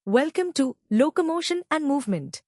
Welcome to Locomotion and Movement.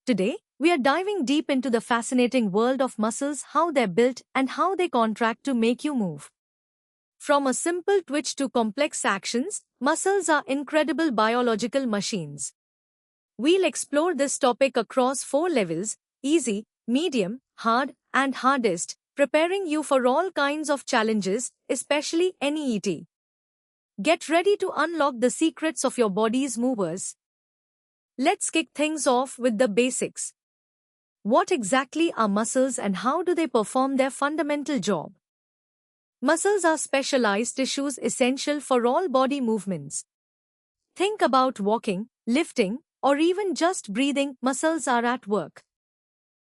Today, we are diving deep into the fascinating world of muscles, how they're built, and how they contract to make you move. From a simple twitch to complex actions, muscles are incredible biological machines. We'll explore this topic across four levels: easy, medium, hard, and hardest, preparing you for all kinds of challenges, especially NEET. Get ready to unlock the secrets of your body's movers. Let's kick things off with the basics. What exactly are muscles and how do they perform their fundamental job? Muscles are specialized tissues essential for all body movements. Think about walking, lifting, or even just breathing, muscles are at work.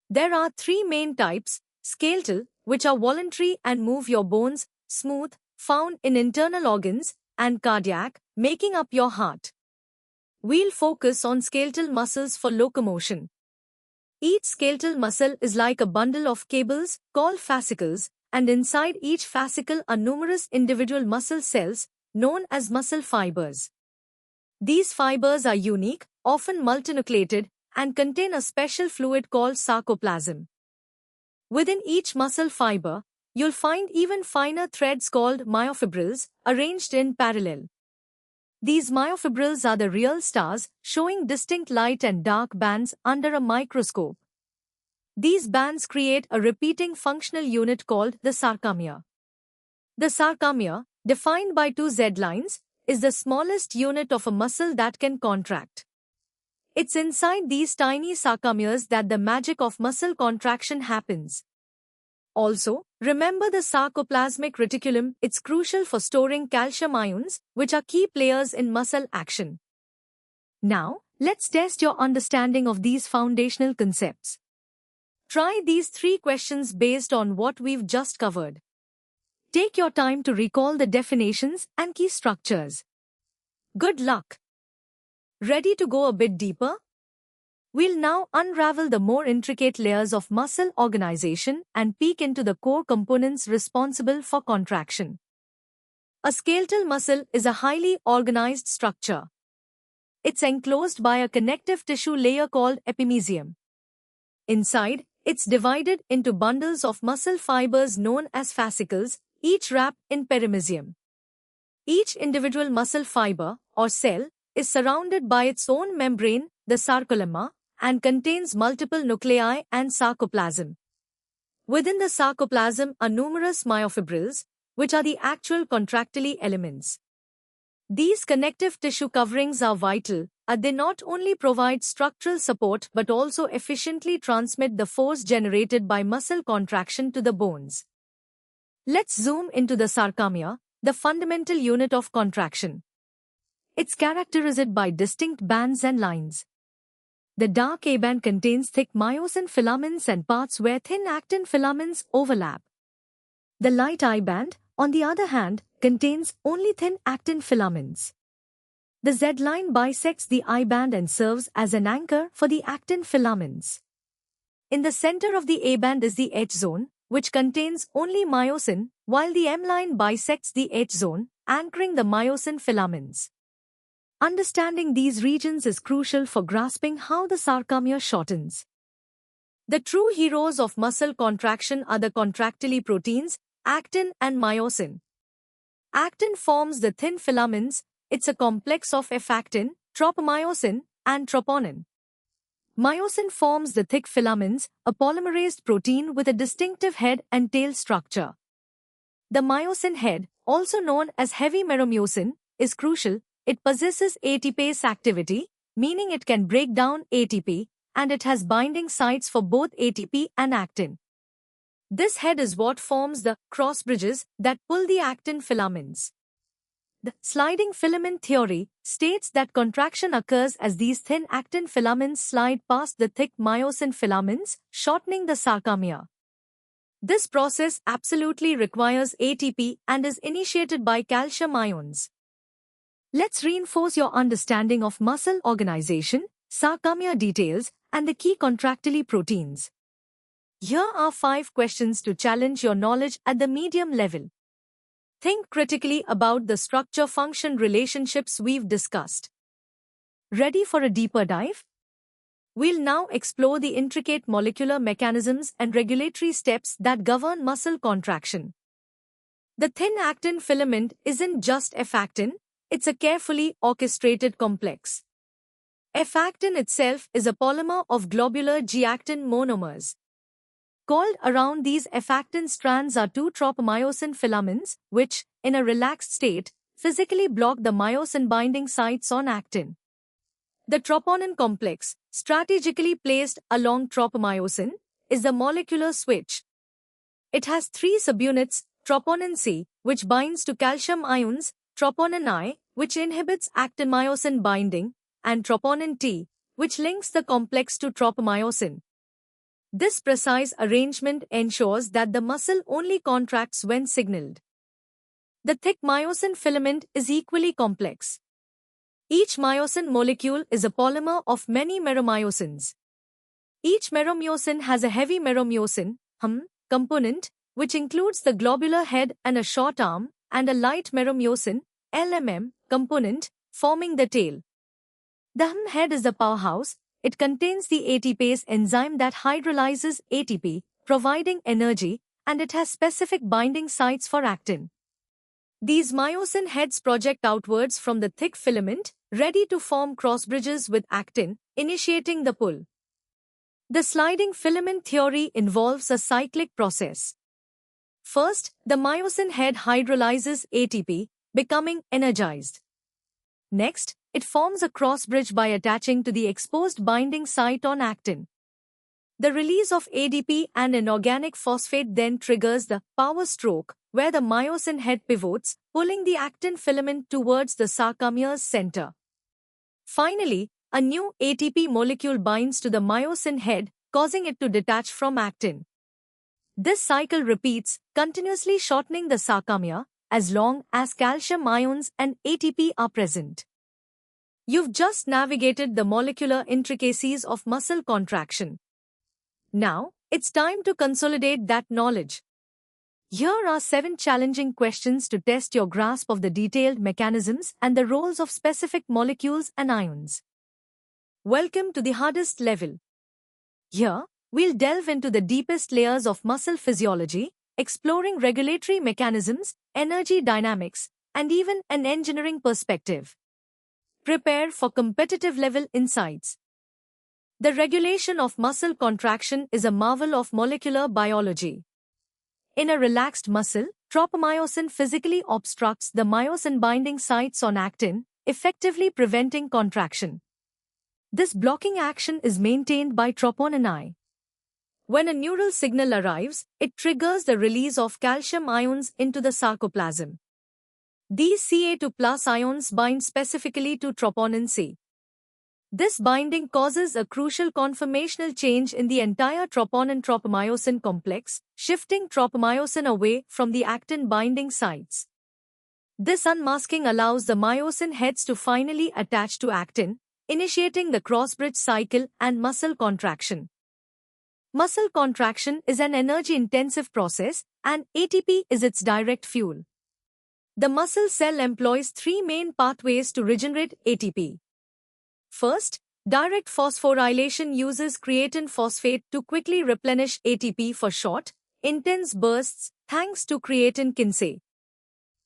There are three main types: skeletal, which are voluntary and move your bones; smooth, found in internal organs; and cardiac, making up your heart. We'll focus on skeletal muscles for locomotion. Each skeletal muscle is like a bundle of cables called fascicles, and inside each fascicle are numerous individual muscle cells known as muscle fibers. These fibers are unique, often multinucleated, and contain a special fluid called sarcoplasm. Within each muscle fiber, you'll find even finer threads called myofibrils, arranged in parallel. These myofibrils are the real stars, showing distinct light and dark bands under a microscope. These bands create a repeating functional unit called the sarcomere. The sarcomere, defined by two Z-lines, is the smallest unit of a muscle that can contract. It's inside these tiny sarcomeres that the magic of muscle contraction happens. Also, remember the sarcoplasmic reticulum. It's crucial for storing calcium ions, which are key players in muscle action. Now, let's test your understanding of these foundational concepts. Try these three questions based on what we've just covered. Take your time to recall the definitions and key structures. Good luck! Ready to go a bit deeper? We'll now unravel the more intricate layers of muscle organization and peek into the core components responsible for contraction. A skeletal muscle is a highly organized structure. It's enclosed by a connective tissue layer called epimysium. Inside, it's divided into bundles of muscle fibers known as fascicles, each wrapped in perimysium. Each individual muscle fiber, or cell, is surrounded by its own membrane, the sarcolemma, and contains multiple nuclei and sarcoplasm. Within the sarcoplasm are numerous myofibrils, which are the actual contractile elements. These connective tissue coverings are vital, as they not only provide structural support but also efficiently transmit the force generated by muscle contraction to the bones. Let's zoom into the sarcomere, the fundamental unit of contraction. It's characterized by distinct bands and lines. The dark A-band contains thick myosin filaments and parts where thin actin filaments overlap. The light I-band, on the other hand, contains only thin actin filaments. The Z-line bisects the I-band and serves as an anchor for the actin filaments. In the center of the A-band is the H-zone, which contains only myosin, while the M-line bisects the H-zone, anchoring the myosin filaments. Understanding these regions is crucial for grasping how the sarcomere shortens. The true heroes of muscle contraction are the contractile proteins, actin and myosin. Actin forms the thin filaments. It's a complex of F-actin, tropomyosin, and troponin. Myosin forms the thick filaments, a polymerized protein with a distinctive head and tail structure. The myosin head, also known as heavy meromyosin, is crucial. It possesses ATPase activity, meaning it can break down ATP, and it has binding sites for both ATP and actin. This head is what forms the cross bridges that pull the actin filaments. The sliding filament theory states that contraction occurs as these thin actin filaments slide past the thick myosin filaments, shortening the sarcomere. This process absolutely requires ATP and is initiated by calcium ions. Let's reinforce your understanding of muscle organization, sarcomere details, and the key contractile proteins. Here are 5 questions to challenge your knowledge at the medium level. Think critically about the structure-function relationships we've discussed. Ready for a deeper dive? We'll now explore the intricate molecular mechanisms and regulatory steps that govern muscle contraction. The thin actin filament isn't just F actin, it's a carefully orchestrated complex. F actin itself is a polymer of globular G actin monomers. Coiled around these F actin strands are two tropomyosin filaments, which, in a relaxed state, physically block the myosin binding sites on actin. The troponin complex, strategically placed along tropomyosin, is the molecular switch. It has three subunits: troponin C, which binds to calcium ions, troponin I, which inhibits actin-myosin binding, and troponin T, which links the complex to tropomyosin. This precise arrangement ensures that the muscle only contracts when signaled. The thick myosin filament is equally complex. Each myosin molecule is a polymer of many meromyosins. Each meromyosin has a heavy meromyosin component, which includes the globular head and a short arm, and a light meromyosin LMM component, forming the tail. The head is the powerhouse. It contains the ATPase enzyme that hydrolyzes ATP, providing energy, and it has specific binding sites for actin. These myosin heads project outwards from the thick filament, ready to form crossbridges with actin, initiating the pull. The sliding filament theory involves a cyclic process. First, the myosin head hydrolyzes ATP, becoming energized. Next, it forms a crossbridge by attaching to the exposed binding site on actin. The release of ADP and an organic phosphate then triggers the power stroke, where the myosin head pivots, pulling the actin filament towards the sarcomere's center. Finally, a new ATP molecule binds to the myosin head, causing it to detach from actin. This cycle repeats, continuously shortening the sarcomere, as long as calcium ions and ATP are present. You've just navigated the molecular intricacies of muscle contraction. Now, it's time to consolidate that knowledge. Here are 7 challenging questions to test your grasp of the detailed mechanisms and the roles of specific molecules and ions. Welcome to the hardest level. Here, we'll delve into the deepest layers of muscle physiology, exploring regulatory mechanisms, energy dynamics, and even an engineering perspective. Prepare for competitive-level insights. The regulation of muscle contraction is a marvel of molecular biology. In a relaxed muscle, tropomyosin physically obstructs the myosin binding sites on actin, effectively preventing contraction. This blocking action is maintained by troponin I. When a neural signal arrives, it triggers the release of calcium ions into the sarcoplasm. These Ca2+ ions bind specifically to troponin C. This binding causes a crucial conformational change in the entire troponin-tropomyosin complex, shifting tropomyosin away from the actin binding sites. This unmasking allows the myosin heads to finally attach to actin, initiating the crossbridge cycle and muscle contraction. Muscle contraction is an energy-intensive process, and ATP is its direct fuel. The muscle cell employs 3 main pathways to regenerate ATP. First, direct phosphorylation uses creatine phosphate to quickly replenish ATP for short, intense bursts thanks to creatine kinase.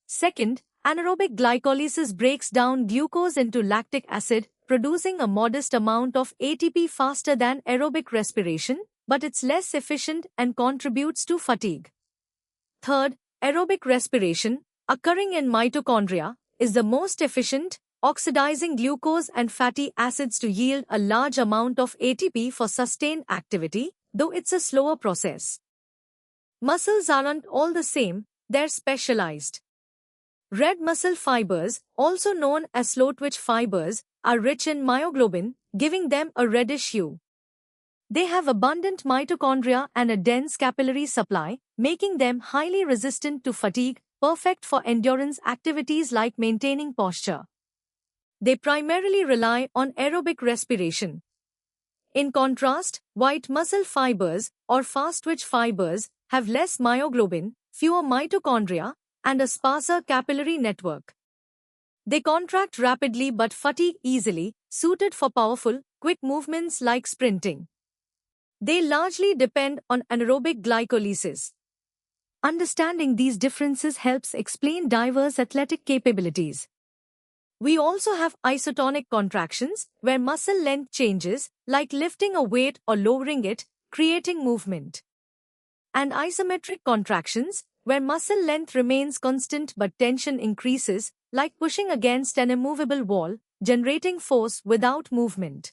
Second, anaerobic glycolysis breaks down glucose into lactic acid, producing a modest amount of ATP faster than aerobic respiration, but it's less efficient and contributes to fatigue. Third, aerobic respiration, occurring in mitochondria, is the most efficient, oxidizing glucose and fatty acids to yield a large amount of ATP for sustained activity, though it's a slower process. Muscles aren't all the same, they're specialized. Red muscle fibers, also known as slow-twitch fibers, are rich in myoglobin, giving them a reddish hue. They have abundant mitochondria and a dense capillary supply, making them highly resistant to fatigue, perfect for endurance activities like maintaining posture. They primarily rely on aerobic respiration. In contrast, white muscle fibers, or fast-twitch fibers, have less myoglobin, fewer mitochondria, and a sparser capillary network. They contract rapidly but fatigue easily, suited for powerful, quick movements like sprinting. They largely depend on anaerobic glycolysis. Understanding these differences helps explain diverse athletic capabilities. We also have isotonic contractions, where muscle length changes, like lifting a weight or lowering it, creating movement. And isometric contractions, where muscle length remains constant but tension increases, like pushing against an immovable wall, generating force without movement.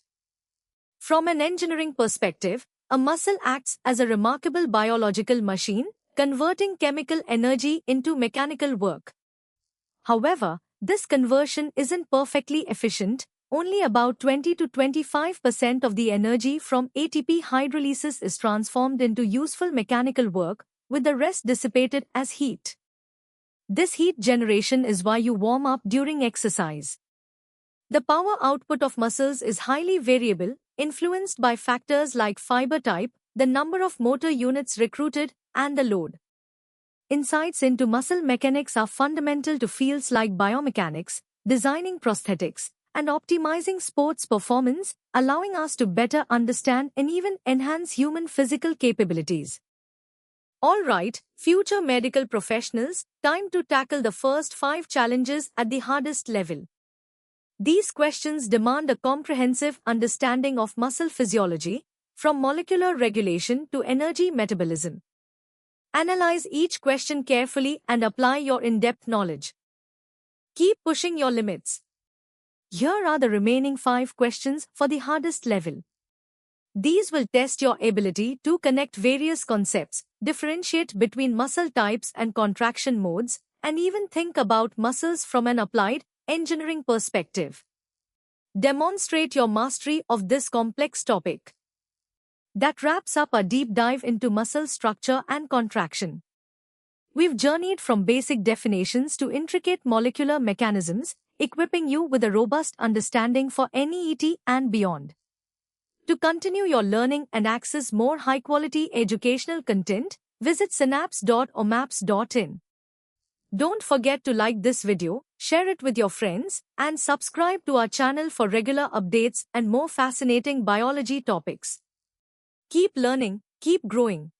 From an engineering perspective, a muscle acts as a remarkable biological machine, converting chemical energy into mechanical work. However, this conversion isn't perfectly efficient. Only about 20 to 25% of the energy from ATP hydrolysis is transformed into useful mechanical work, with the rest dissipated as heat. This heat generation is why you warm up during exercise. The power output of muscles is highly variable, influenced by factors like fiber type, the number of motor units recruited, and the load. Insights into muscle mechanics are fundamental to fields like biomechanics, designing prosthetics, and optimizing sports performance, allowing us to better understand and even enhance human physical capabilities. Alright, future medical professionals, time to tackle the first 5 challenges at the hardest level. These questions demand a comprehensive understanding of muscle physiology, from molecular regulation to energy metabolism. Analyze each question carefully and apply your in-depth knowledge. Keep pushing your limits. Here are the remaining 5 questions for the hardest level. These will test your ability to connect various concepts, differentiate between muscle types and contraction modes, and even think about muscles from an applied engineering perspective. Demonstrate your mastery of this complex topic. That wraps up a deep dive into muscle structure and contraction. We've journeyed from basic definitions to intricate molecular mechanisms, equipping you with a robust understanding for NEET and beyond. To continue your learning and access more high-quality educational content, visit synapse.omaps.in. Don't forget to like this video, share it with your friends, and subscribe to our channel for regular updates and more fascinating biology topics. Keep learning, keep growing.